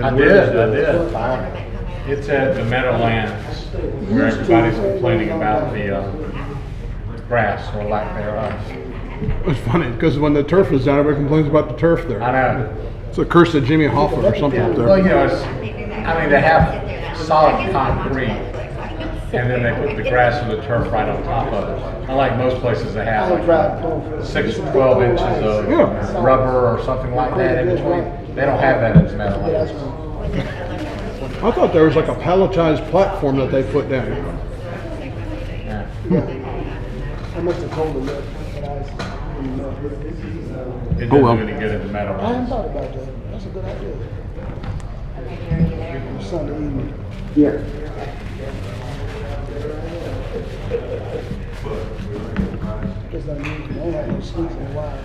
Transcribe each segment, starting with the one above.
I did. It's at the Meadowlands where everybody's complaining about the grass or lack thereof. It's funny because when the turf is down, everybody complains about the turf there. I know. It's a curse of Jimmy Hoffa or something up there. Well, you know, they have solid concrete, and then they put the grass or the turf right on top of it. Unlike most places, they have like 6 to 12 inches of rubber or something like that in between. They don't have that in the Meadowlands. I thought there was like a palletized platform that they put down. Yeah. I must have told them that. It doesn't do any good in the I hadn't Meadowlands. thought about that. That's a good idea. Sunday evening. Yeah. Because I don't have no sleep in a while.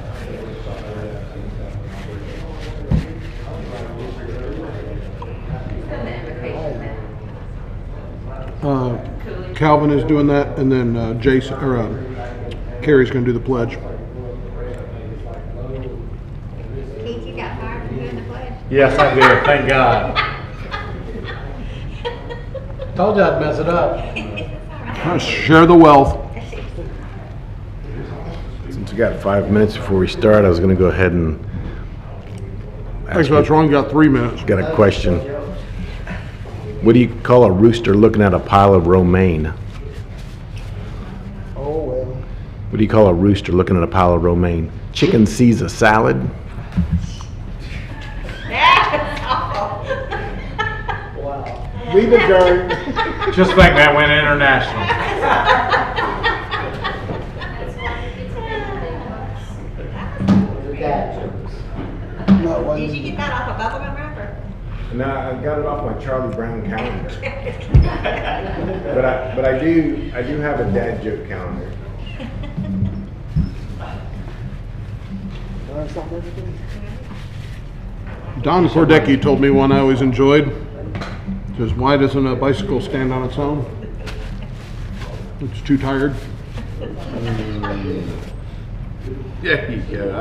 Calvin is doing that, and then Jason or Carrie's going to do the pledge. Keith, you got fired from doing the pledge? Yes, I did. Thank God. Told you I'd mess it up. Share the wealth. Since we got 5 minutes before we start, I was going to go ahead and Thanks, that's wrong. Got 3 minutes. got a question. What do you call a rooster looking at a pile of romaine? Oh, well. What do you call a rooster looking at a pile of romaine? Chicken sees a salad. We've adjourned. Just think that went international. No, one. Did you get that off a bubblegum wrapper? No, I got it off my Charlie Brown calendar. but I do have a dad joke calendar. Learn something every day. Don Kordecki told me one I always enjoyed. Says, why doesn't a bicycle stand on its own? It's too tired. Yeah, you go.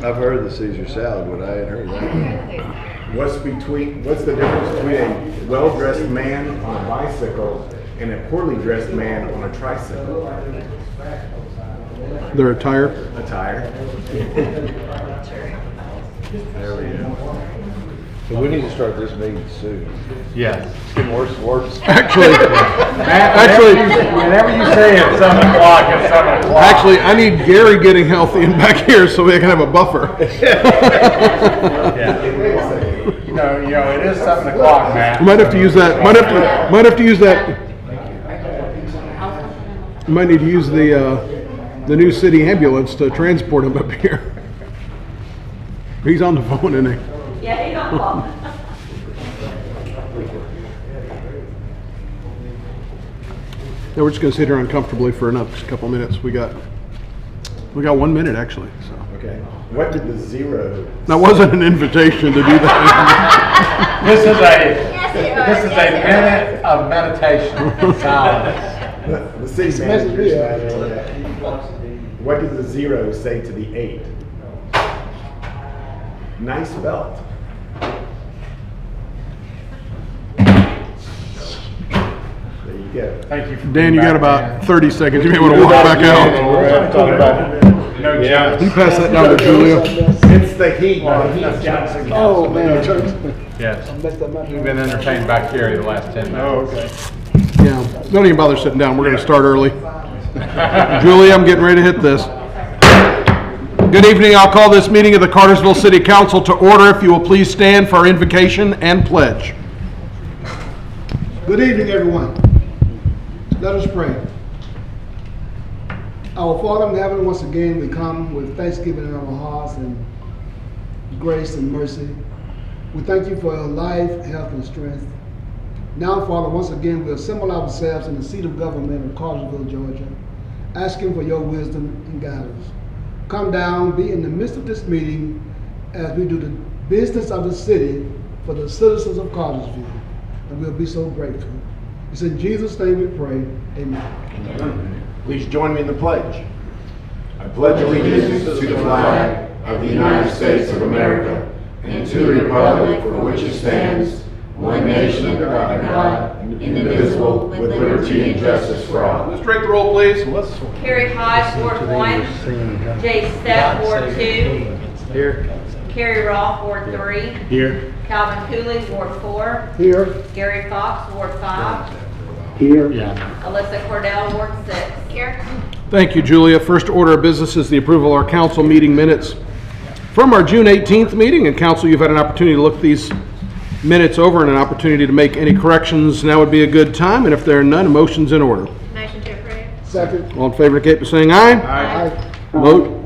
I've heard the Caesar salad, but I hadn't heard that. What's the difference between a well-dressed man on a bicycle and a poorly dressed man on a tricycle? They're a tire. A tire. There we go. So we need to start this meeting soon. Yes. It's getting worse and worse. Actually, Whenever you say it's 7 o'clock, it's 7 o'clock. actually, I need Gary getting healthy and back here so we can have a buffer. Yeah. You know, it is 7 o'clock, Matt. Might have to use that. Might have to use that. You might need to use the new city ambulance to transport him up here. He's on the phone, isn't he? Yeah, you don't fall. Yeah, we're just going to sit here uncomfortably for another couple minutes. We got 1 minute actually. So Okay. What did the zero? that wasn't an invitation to do that. This is a minute of meditation. Silence. The city manager. What did the zero say to the 8? Nice belt. There you go. Thank you for Dan, being you got back, about Dan. 30 seconds. You may want to walk back out. Talking about no jokes. You pass that down to Julia. It's the heat. Oh, man. Yes. Messed up my We've been entertained by Carrie the last 10 minutes. Oh, okay. Yeah, don't even bother sitting down. We're going to start early. Julia, I'm getting ready to hit this. Good evening. I'll call this meeting of the Cartersville City Council to order. If you will please stand for our invocation and pledge. Good evening, everyone. Let us pray. Our Father in heaven, once again, we come with thanksgiving in our hearts and grace and mercy. We thank you for your life, health, and strength. Now, Father, once again, we assemble ourselves in the seat of government of Cartersville, Georgia, asking for your wisdom and guidance. Come down, be in the midst of this meeting as we do the business of the city for the citizens of Cartersville. And we'll be so grateful. It's in Jesus' name we pray. Amen. Please join me in the pledge. I pledge allegiance to the flag of the United States of America and to the republic for which it stands, one nation under God, indivisible, with liberty and justice for all. Let's straight the roll, please. Carrie Hodge, Ward 1. Jay Stepp, Ward 2. Here. Carrie Rolfe, Ward 3. Here. Calvin Cooley, Ward 4. Here. Gary Fox, Ward 5. Here. Alyssa Cordell, Ward 6. Here. Thank you, Julia. First order of business is the approval of our council meeting minutes from our June 18th meeting. And council, you've had an opportunity to look these minutes over and an opportunity to make any corrections. Now would be a good time. And if there are none, motion's in order. Motion to approve. Second. All in favor indicate by saying aye. Aye.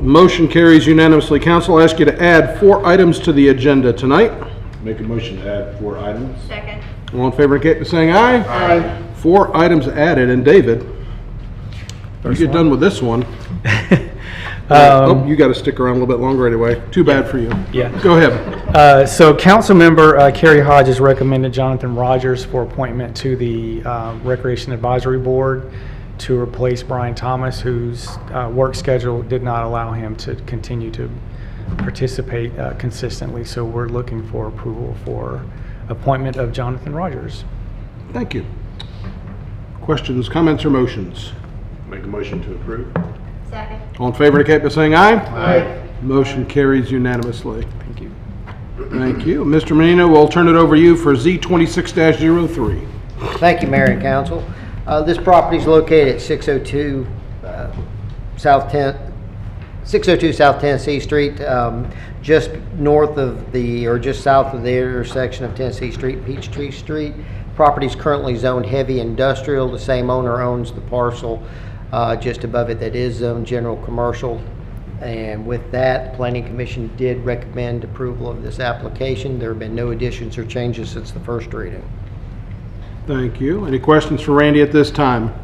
Motion carries unanimously. Council, I ask you to add 4 items to the agenda tonight. Make a motion to add 4 items. Second. All in favor indicate by saying aye. Aye. 4 items added. And David, you get done with this one. You got to stick around a little bit longer anyway. Too bad for you. Yeah. Go ahead. So council member Carrie Hodge has recommended Jonathan Rogers for appointment to the Recreation Advisory Board to replace Brian Thomas, whose work schedule did not allow him to continue to participate consistently. So we're looking for approval for appointment of Jonathan Rogers. Thank you. Questions, comments, or motions? Make a motion to approve. Second. All in favor indicate by saying aye. Aye. Motion carries unanimously. Thank you. Thank you. Mr. Menino, we'll turn it over to you for Z26-03. Thank you, Mayor and Council. This property is located at 602 South Tennessee Street, just north of or just south of the intersection of Tennessee Street and Peachtree Street. Property is currently zoned heavy industrial. The same owner owns the parcel just above it that is zoned general commercial. And with that, the Planning Commission did recommend approval of this application. There have been no additions or changes since the first reading. Thank you. Any questions for Randy at this time?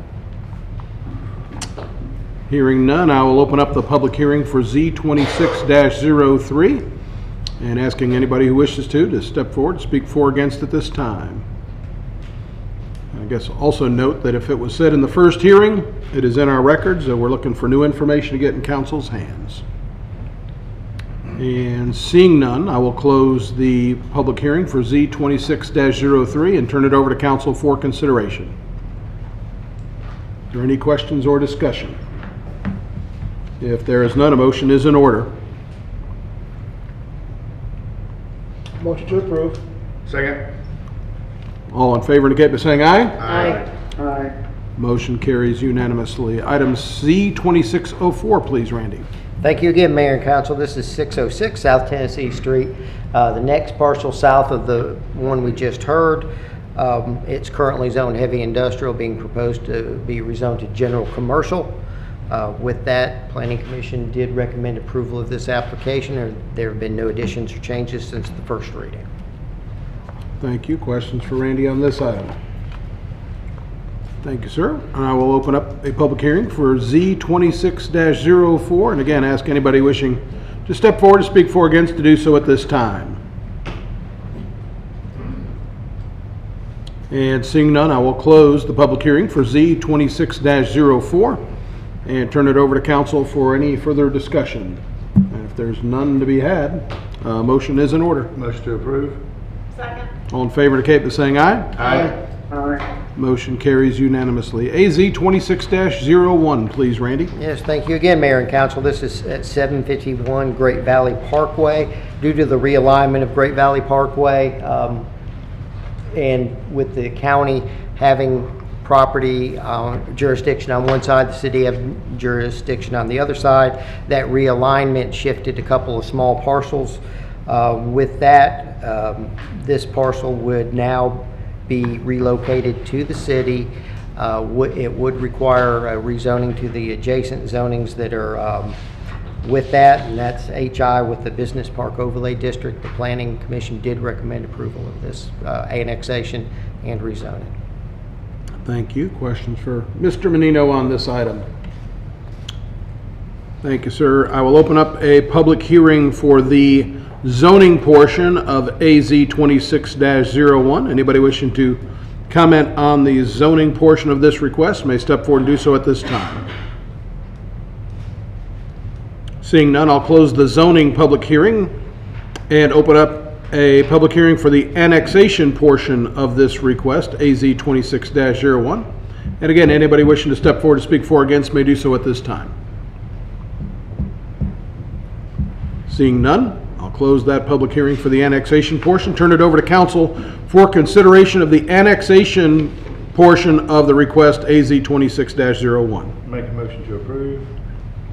Hearing none, I will open up the public hearing for Z26-03 and asking anybody who wishes to step forward and speak for or against at this time. I guess also note that if it was said in the first hearing, it is in our records, so we're looking for new information to get in council's hands. And seeing none, I will close the public hearing for Z26-03 and turn it over to council for consideration. Are there any questions or discussion? If there is none, a motion is in order. Motion to approve. Second. All in favor indicate by saying aye. Aye. Aye. Motion carries unanimously. Item Z26-04, please, Randy. Thank you again, Mayor and Council. This is 606 South Tennessee Street. The next parcel south of the one we just heard, it's currently zoned heavy industrial, being proposed to be rezoned to general commercial. With that, Planning Commission did recommend approval of this application. There have been no additions or changes since the first reading. Thank you. Questions for Randy on this item? Thank you, sir. And I will open up a public hearing for Z26-04, and again, ask anybody wishing to step forward to speak for or against to do so at this time. And seeing none, I will close the public hearing for Z26-04 and turn it over to council for any further discussion. And if there's none to be had, motion is in order. Motion to approve. Second. All in favor indicate by saying aye. Aye. Aye. Motion carries unanimously. AZ 26-01, please, Randy. Yes, thank you again, Mayor and Council. This is at 751 Great Valley Parkway. Due to the realignment of Great Valley Parkway, and with the county having property jurisdiction on one side, the city have jurisdiction on the other side, that realignment shifted a couple of small parcels. With that, this parcel would now be relocated to the city. It would require a rezoning to the adjacent zonings that are with that, and that's HI with the Business Park Overlay District. The Planning Commission did recommend approval of this annexation and rezoning. Thank you. Questions for Mr. Menino on this item? Thank you, sir. I will open up a public hearing for the zoning portion of AZ 26-01. Anybody wishing to comment on the zoning portion of this request may step forward and do so at this time. Seeing none, I'll close the zoning public hearing and open up a public hearing for the annexation portion of this request, AZ 26-01. And again, anybody wishing to step forward to speak for or against may do so at this time. Seeing none, I'll close that public hearing for the annexation portion, turn it over to council for consideration of the annexation portion of the request, AZ 26-01. Make a motion to approve.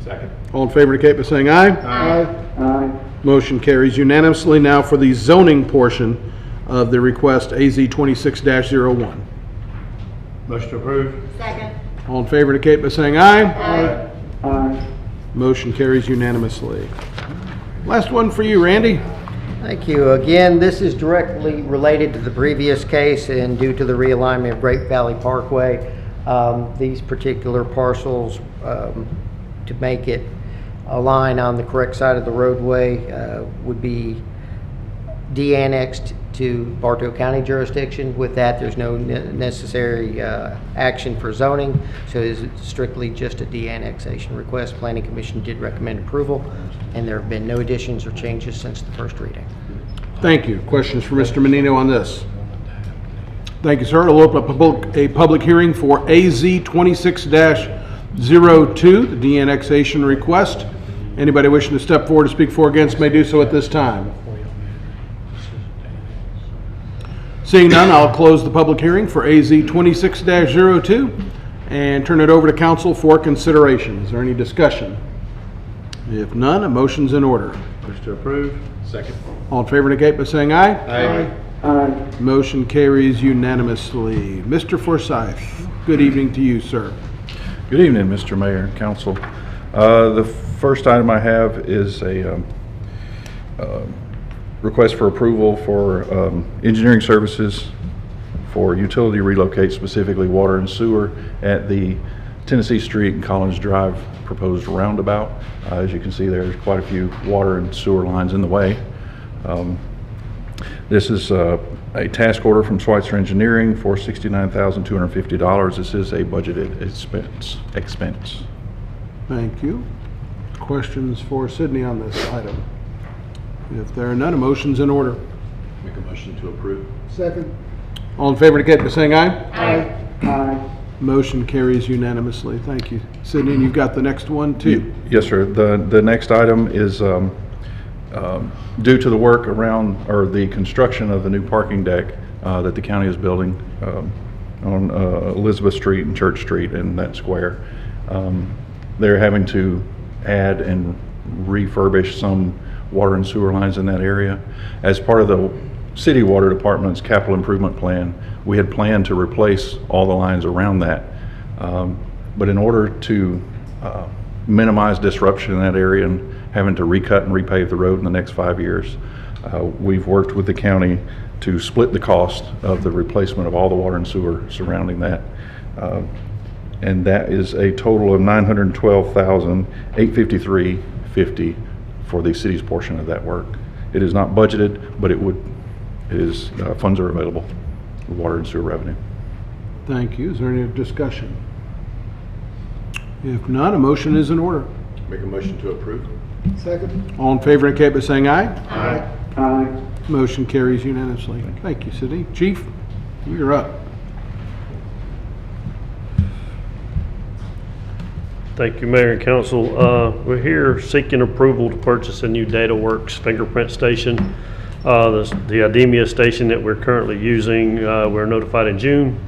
Second. All in favor indicate by saying aye. Aye. Motion carries unanimously. Now for the zoning portion of the request, AZ 26-01. Motion to approve. Second. All in favor indicate by saying aye. Aye. Aye. Motion carries unanimously. Last one for you, Randy. Thank you. Again, this is directly related to the previous case and due to the realignment of Great Valley Parkway. These particular parcels, to make it align on the correct side of the roadway, would be de-annexed to Bartow County jurisdiction. With that, there's no necessary action for zoning, so it is strictly just a de-annexation request. Planning Commission did recommend approval, and there have been no additions or changes since the first reading. Thank you. Questions for Mr. Menino on this? Thank you, sir. I'll open up a public hearing for AZ 26-02, the de-annexation request. Anybody wishing to step forward to speak for or against may do so at this time. Seeing none, I'll close the public hearing for AZ 26-02 and turn it over to council for consideration. Is there any discussion? If none, a motion's in order. Motion to approve. Second. All in favor indicate by saying aye. Aye. Aye. Motion carries unanimously. Mr. Forsyth, good evening to you, sir. Good evening, Mr. Mayor and Council. The first item I have is a request for approval for engineering services for utility relocate, specifically water and sewer, at the Tennessee Street and Collins Drive proposed roundabout. As you can see, there's quite a few water and sewer lines in the way. This is a task order from Schweitzer Engineering for $69,250. This is a budgeted expense. Thank you. Questions for Sydney on this item? If there are none, a motion's in order. Make a motion to approve. Second. All in favor indicate by saying aye. Aye. Aye. Motion carries unanimously. Thank you. Sydney, and you've got the next one too. Yes, sir. The next item is due to the work around, or the construction of the new parking deck that the county is building on Elizabeth Street and Church Street in that square. They're having to add and refurbish some water and sewer lines in that area. As part of the city water department's capital improvement plan, we had planned to replace all the lines around that. But in order to minimize disruption in that area and having to recut and repave the road in the next 5 years, we've worked with the county to split the cost of the replacement of all the water and sewer surrounding that. And that is a total of $912,853.50 for the city's portion of that work. It is not budgeted, but funds are available, water and sewer revenue. Thank you. Is there any discussion? If not, a motion is in order. Make a motion to approve. Second. All in favor indicate by saying aye. Aye. Aye. Motion carries unanimously. Thank you, Sydney. Chief, you're up. Thank you, Mayor and Council. We're here seeking approval to purchase a new DataWorks fingerprint station. The IDEMIA station that we're currently using, we're notified in June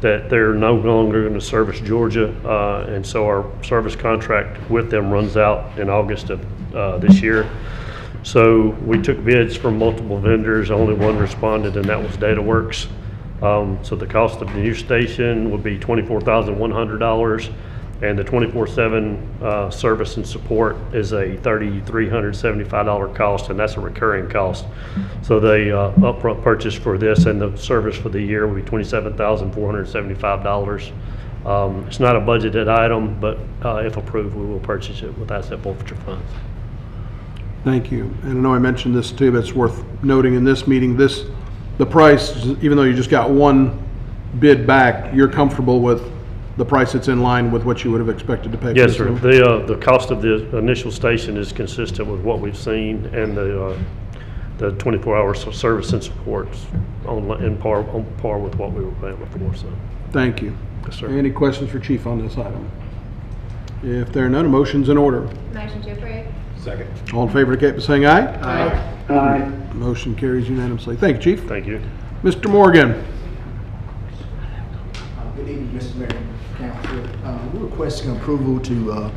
that they're no longer going to service Georgia, and so our service contract with them runs out in August of this year. So we took bids from multiple vendors. Only one responded, and that was DataWorks. So the cost of the new station would be $24,100. And the 24/7 service and support is a $3,375 cost, and that's a recurring cost. So the upfront purchase for this and the service for the year will be $27,475. It's not a budgeted item, but if approved, we will purchase it with asset forfeiture funds. Thank you. And I know I mentioned this too, but it's worth noting in this meeting, the price, even though you just got one bid back, you're comfortable with the price that's in line with what you would have expected to pay? Yes, sir. The cost of the initial station is consistent with what we've seen, and the 24-hour service and support on par with what we were paying before. So, Thank you. yes, sir. Any questions for Chief on this item? If there are none, a motion's in order. Motion to approve. Second. All in favor indicate by saying aye. Aye. Motion carries unanimously. Thank you, Chief. Thank you. Mr. Morgan. Good evening, Mr. Mayor and Council. We're requesting approval to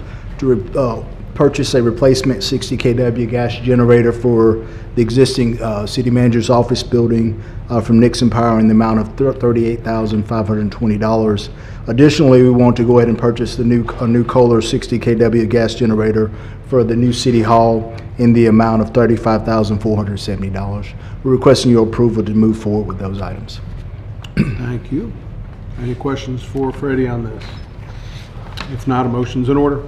purchase a replacement 60 kW gas generator for the existing city manager's office building from Nixon Power in the amount of $38,520. Additionally, we want to go ahead and purchase a new Kohler 60 kW gas generator for the new city hall in the amount of $35,470. We're requesting your approval to move forward with those items. Thank you. Any questions for Freddie on this? If not, a motion's in order.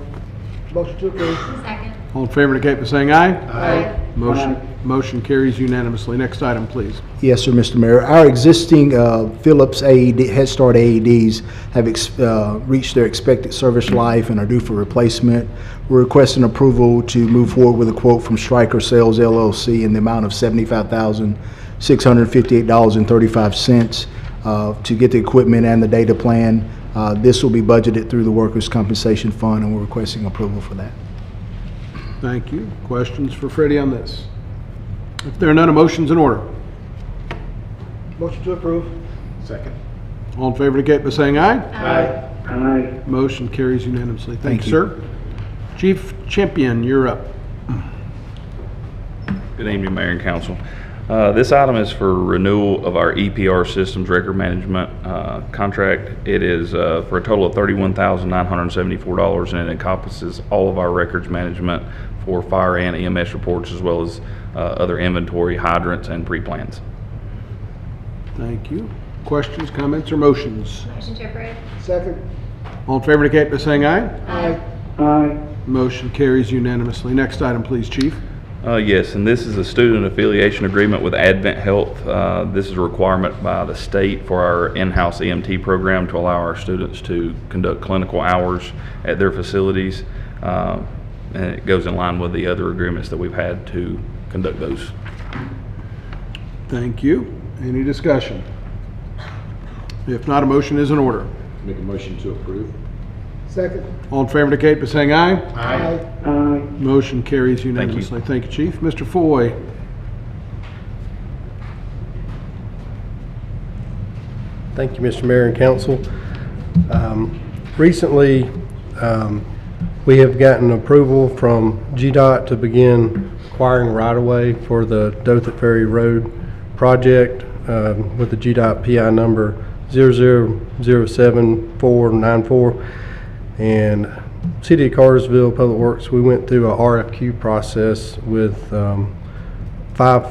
Motion to approve. Second. All in favor indicate by saying aye. Aye. Motion carries unanimously. Next item, please. Yes, sir, Mr. Mayor. Our existing Philips AED, Head Start AEDs have reached their expected service life and are due for replacement. We're requesting approval to move forward with a quote from Stryker Sales LLC in the amount of $75,658.35 to get the equipment and the data plan. This will be budgeted through the Workers' Compensation Fund, and we're requesting approval for that. Thank you. Questions for Freddie on this? If there are none, a motion's in order. Motion to approve. Second. All in favor indicate by saying aye. Aye. Motion carries unanimously. Thank you, you. sir. Chief Champion, you're up. Good evening, Mayor and Council. This item is for renewal of our EPR systems record management contract. It is for a total of $31,974, and it encompasses all of our records management for fire and EMS reports, as well as other inventory, hydrants, and pre-plans. Thank you. Questions, comments, or motions? Motion to approve. Second. All in favor indicate by saying aye. Aye. Motion carries unanimously. Next item, please, Chief. Yes, and this is a student affiliation agreement with Advent Health. This is a requirement by the state for our in-house EMT program to allow our students to conduct clinical hours at their facilities. And it goes in line with the other agreements that we've had to conduct those. Thank you. Any discussion? If not, a motion is in order. Make a motion to approve. Second. All in favor indicate by saying aye. Aye. Motion carries unanimously. Thank you, Chief. Mr. Foy. Thank you, Mr. Mayor and Council. Recently, we have gotten approval from GDOT to begin acquiring right-of-way for the Dothan Ferry Road project with the GDOT PI number 00079494. And City of Cartersville Public Works, we went through a RFQ process with 5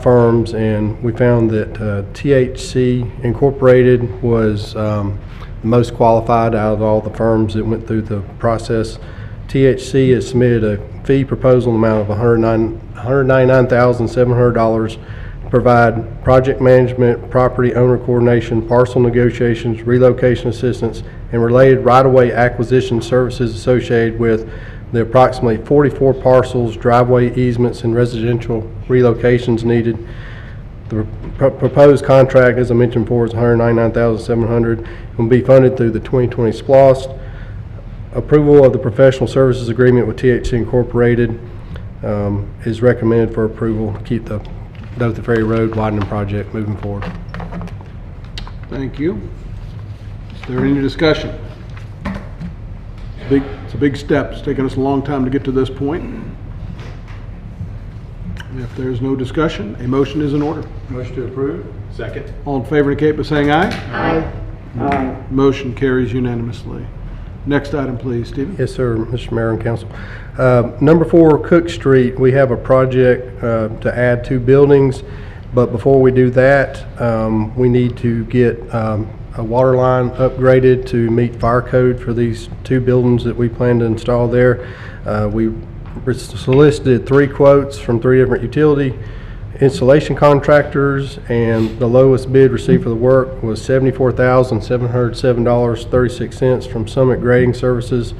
firms, and we found that THC Incorporated was the most qualified out of all the firms that went through the process. THC has submitted a fee proposal amount of $199,700 to provide project management, property owner coordination, parcel negotiations, relocation assistance, and related right-of-way acquisition services associated with the approximately 44 parcels, driveway easements, and residential relocations needed. The proposed contract, as I mentioned before, is $199,700 and will be funded through the 2020 SPLOST. Approval of the professional services agreement with THC Incorporated is recommended for approval to keep the Dothan Ferry Road widening project moving forward. Thank you. Is there any discussion? It's a big step. It's taken us a long time to get to this point. If there's no discussion, a motion is in order. Motion to approve. Second. All in favor indicate by saying aye. Aye. Motion carries unanimously. Next item, please, Stephen. Yes, sir, Mr. Mayor and Council. Number 4 Cook Street, we have a project to add 2 buildings, but before we do that, we need to get a water line upgraded to meet fire code for these 2 buildings that we plan to install there. We solicited 3 quotes from 3 different utility installation contractors, and the lowest bid received for the work was $74,707.36 from Summit Grading Services.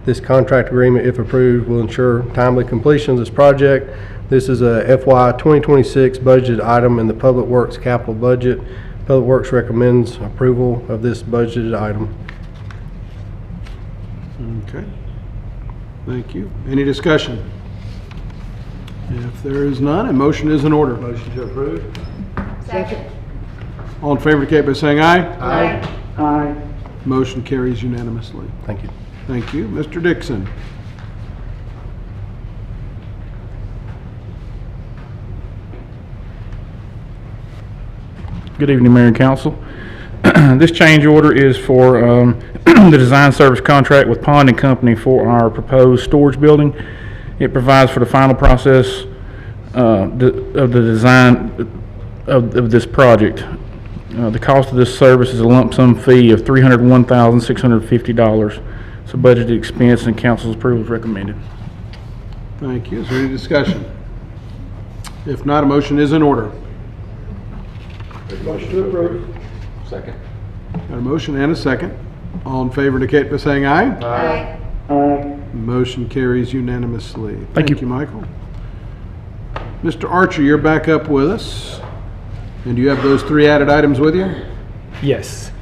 This contract agreement, if approved, will ensure timely completion of this project. This is a FY 2026 budget item in the Public Works capital budget. Public Works recommends approval of this budgeted item. Okay. Thank you. Any discussion? If there is none, a motion is in order. Motion to approve? Second. All in favor indicate by saying aye. Aye. Aye. Motion carries unanimously. Thank you. Thank you. Mr. Dixon. Good evening, Mayor and Council. This change order is for the design service contract with Pond and Company for our proposed storage building. It provides for the final process of the design of this project. The cost of this service is a lump sum fee of $301,650. It's a budgeted expense and council's approval is recommended. Thank you. Is there any discussion? If not, a motion is in order. Motion to approve. Second. Got a motion and a second. All in favor indicate by saying aye. Aye. Aye. Motion carries unanimously. Thank you. You, Michael. Mr. Archer, you're back up with us. And do you have those three added items with you? Yes.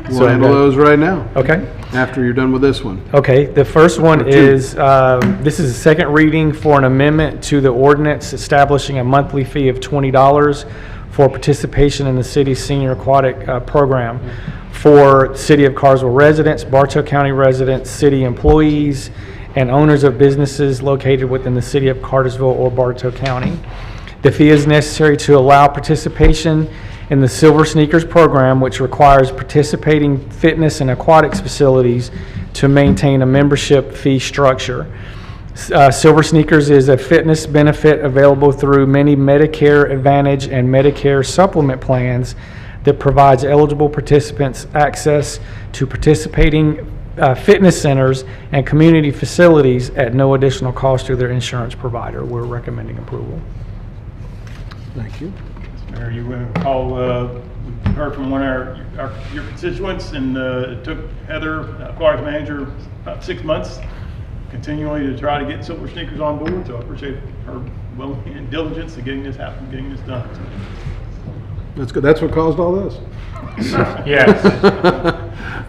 We'll handle those right now. Okay. After you're done with this one. Okay, the first one is, this is a second reading for an amendment to the ordinance establishing a monthly fee of $20 for participation in the city's senior aquatic program for City of Cartersville residents, Bartow County residents, city employees, and owners of businesses located within the City of Cartersville or Bartow County. The fee is necessary to allow participation in the Silver Sneakers program, which requires participating fitness and aquatics facilities to maintain a membership fee structure. Silver Sneakers is a fitness benefit available through many Medicare Advantage and Medicare supplement plans that provides eligible participants access to participating fitness centers and community facilities at no additional cost to their insurance provider. We're recommending approval. Thank you. Mayor, you recall, we heard from one of your constituents, and it took Heather, aquatic manager, about 6 months continually to try to get Silver Sneakers on board, so I appreciate her will and diligence in getting this happen, getting this done. That's good. That's what caused all this. Yes.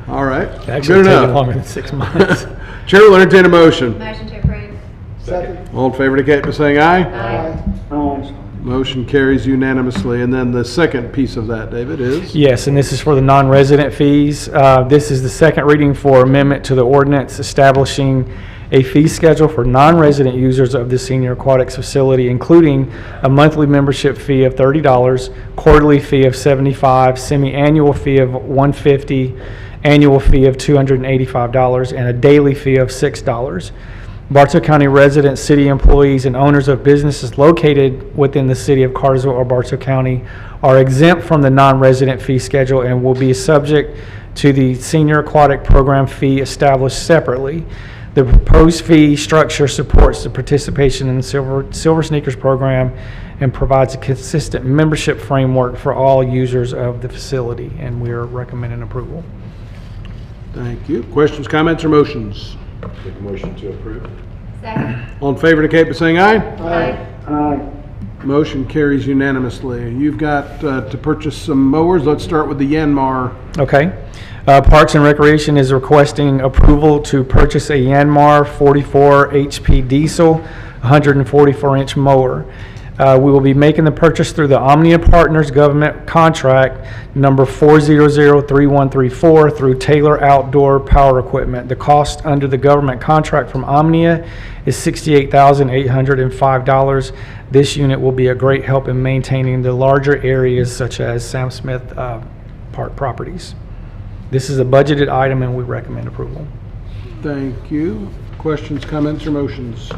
All right. Actually, Good it took enough. longer than 6 months. Chair will entertain a motion. Motion to approve. Second. All in favor indicate by saying aye. Aye. Aye. Motion carries unanimously. And then the second piece of that, David, is? Yes, and this is for the non-resident fees. This is the second reading for amendment to the ordinance establishing a fee schedule for non-resident users of the senior aquatics facility, including a monthly membership fee of $30, quarterly fee of $75, semi-annual fee of $150, annual fee of $285, and a daily fee of $6. Bartow County residents, city employees, and owners of businesses located within the City of Cartersville or Bartow County are exempt from the non-resident fee schedule and will be subject to the senior aquatic program fee established separately. The proposed fee structure supports the participation in the Silver Sneakers program and provides a consistent membership framework for all users of the facility, and we are recommending approval. Thank you. Questions, comments, or motions? Make a motion to approve. Second. All in favor indicate by saying aye. Aye. Aye. Motion carries unanimously. You've got to purchase some mowers. Let's start with the Yanmar. Okay. Parks and Recreation is requesting approval to purchase a Yanmar 44 HP diesel 144-inch mower. We will be making the purchase through the Omnia Partners government contract number 4003134 through Taylor Outdoor Power Equipment. The cost under the government contract from Omnia is $68,805. This unit will be a great help in maintaining the larger areas such as Sam Smith Park properties. This is a budgeted item and we recommend approval. Thank you. Questions, comments, or motions?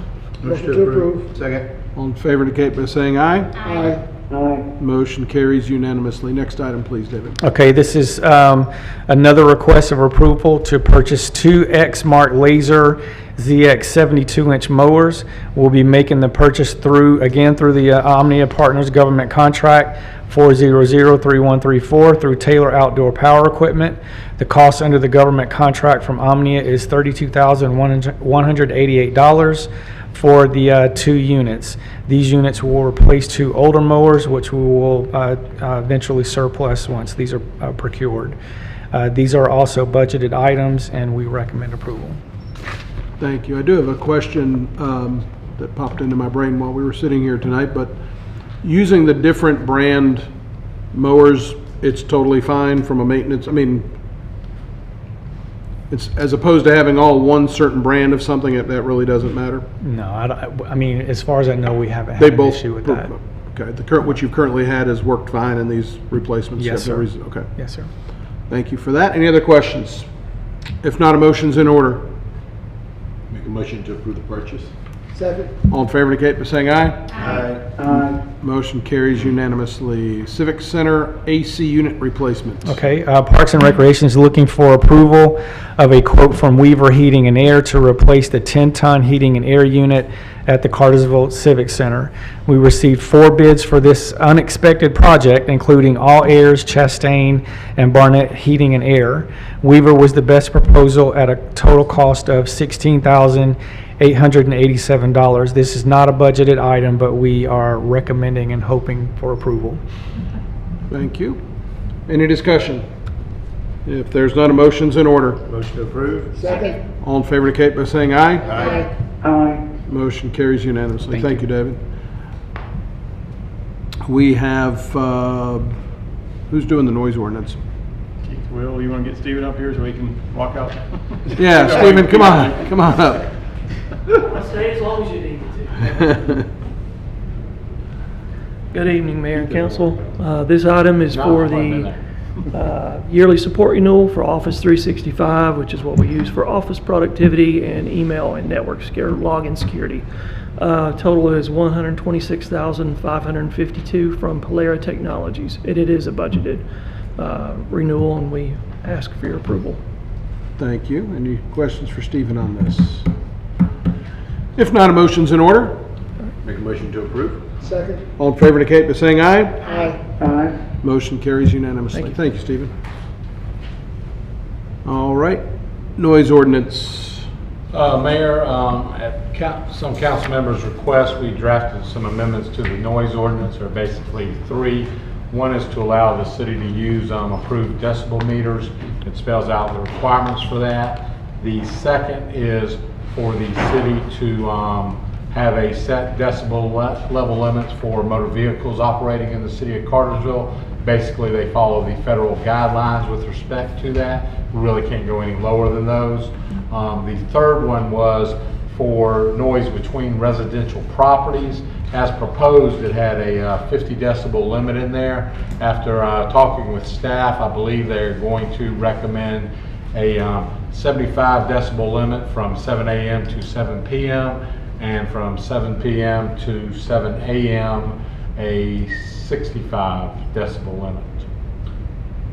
Motion to approve. Second. All in favor indicate by saying aye. Aye. Aye. Motion carries unanimously. Next item, please, David. Okay, this is another request of approval to purchase two Exmark Laser ZX 72-inch mowers. We'll be making the purchase through the Omnia Partners government contract 4003134 through Taylor Outdoor Power Equipment. The cost under the government contract from Omnia is $32,188. for the 2 units. These units will replace 2 older mowers, which we will eventually surplus once these are procured. These are also budgeted items, and we recommend approval. Thank you. I do have a question that popped into my brain while we were sitting here tonight, but using the different brand mowers, it's totally fine from a maintenance, I mean, it's, as opposed to having all one certain brand of something, that really doesn't matter? No, I mean, as far as I know, we haven't They had an both, issue with that. okay, the current, what you've currently had has worked fine, and these replacements Yes, have no sir. reason, okay. Yes, sir. Thank you for that. Any other questions? If not, a motion's in order. Make a motion to approve the purchase. Second. All in favor indicate by saying aye. Aye. Motion carries unanimously. Civic Center AC unit replacement. Okay, Parks and Recreation is looking for approval of a quote from Weaver Heating and Air to replace the 10-ton heating and air unit at the Cartersville Civic Center. We received 4 bids for this unexpected project, including All Airs, Chastain, and Barnett Heating and Air. Weaver was the best proposal at a total cost of $16,887. This is not a budgeted item, but we are recommending and hoping for approval. Thank you. Any discussion? If there's none, a motion's in order. Motion to approve. Second. All in favor indicate by saying aye. Aye. Aye. Motion carries unanimously. Thank you, David. We have, who's doing the noise ordinance? Will, you want to get Steven up here so he can walk out? Yeah, Stephen, come on up. I'll stay as long as you need me to. Good evening, Mayor and Council. This item is for the yearly support renewal for Office 365, which is what we use for office productivity and email and network login security. Total is $126,552 from Polera Technologies. It is a budgeted renewal, and we ask for your approval. Thank you. Any questions for Stephen on this? If not, a motion's in order. Make a motion to approve. Second. All in favor indicate by saying aye. Aye. Aye. Motion carries unanimously. Thank you, Stephen. All right, noise ordinance. Mayor, at some council members' request, we drafted some amendments to the noise ordinance. There are basically 3. One is to allow the city to use approved decibel meters. It spells out the requirements for that. The second is for the city to have a set decibel level limits for motor vehicles operating in the city of Cartersville. Basically, they follow the federal guidelines with respect to that. We really can't go any lower than those. The third one was for noise between residential properties. As proposed, it had a 50 decibel limit in there. After talking with staff, I believe they're going to recommend a 75 decibel limit from 7 a.m. to 7 p.m. and from 7 p.m. to 7 a.m. a 65 decibel limit.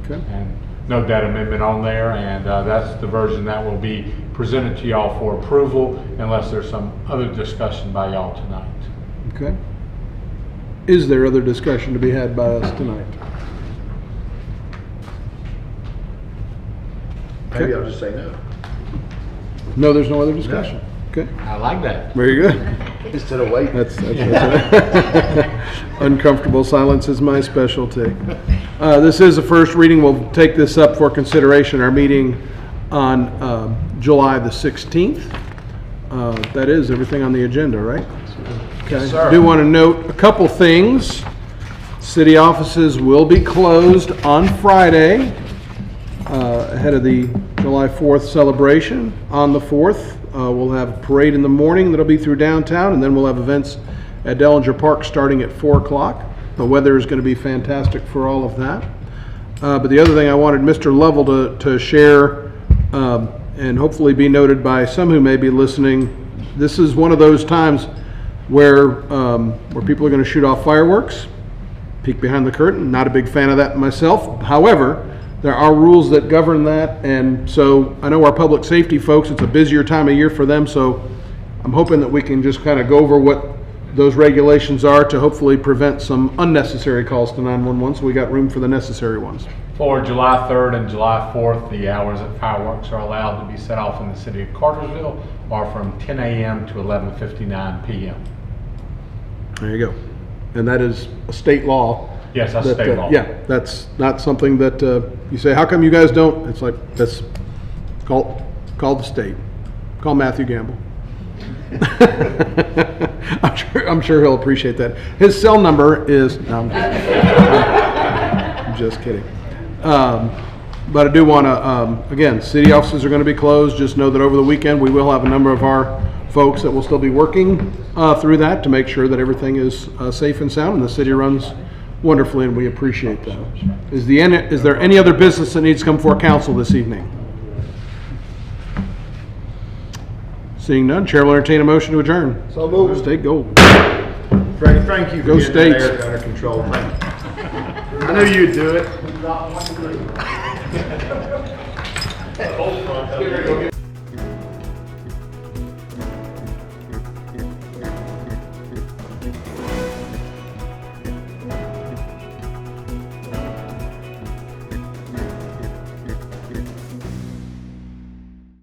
Okay. And note that amendment on there, and that's the version that will be presented to y'all for approval unless there's some other discussion by y'all tonight. Okay. Is there other discussion to be had by us tonight? Maybe I'll just say no. No, there's no other discussion. Okay. I like that. Very good. Instead of waiting. That's uncomfortable silence is my specialty. This is a first reading. We'll take this up for consideration at our meeting on July the 16th. That is everything on the agenda, right? Okay. Yes, sir. I do want to note a couple things. City offices will be closed on Friday ahead of the July 4th celebration. On the 4th, we'll have a parade in the morning that'll be through downtown, and then we'll have events at Dellinger Park starting at 4 o'clock. The weather is going to be fantastic for all of that. But the other thing I wanted Mr. Lovell to share, and hopefully be noted by some who may be listening, this is one of those times where people are going to shoot off fireworks, peek behind the curtain. Not a big fan of that myself. However, there are rules that govern that, and so I know our public safety folks, it's a busier time of year for them, so I'm hoping that we can just kind of go over what those regulations are to hopefully prevent some unnecessary calls to 911, so we got room for the necessary ones. For July 3rd and July 4th, the hours that fireworks are allowed to be set off in the city of Cartersville are from 10 a.m. to 11:59 p.m. There you go. And that is a state law. Yes, that's state law. Yeah, that's not something that you say, how come you guys don't? It's like, that's, call the state. Call Matthew Gamble. I'm sure he'll appreciate that. His cell number is, no, I'm just kidding. But I do want to, again, city offices are going to be closed. Just know that over the weekend, we will have a number of our folks that will still be working through that to make sure that everything is safe and sound, and the city runs wonderfully, and we appreciate that. Is there any other business that needs to come before council this evening? Seeing none, Chair will entertain a motion to adjourn. So moved. State go. Frank, thank you for Go getting that States. area under control. Thank you. I knew you'd do it.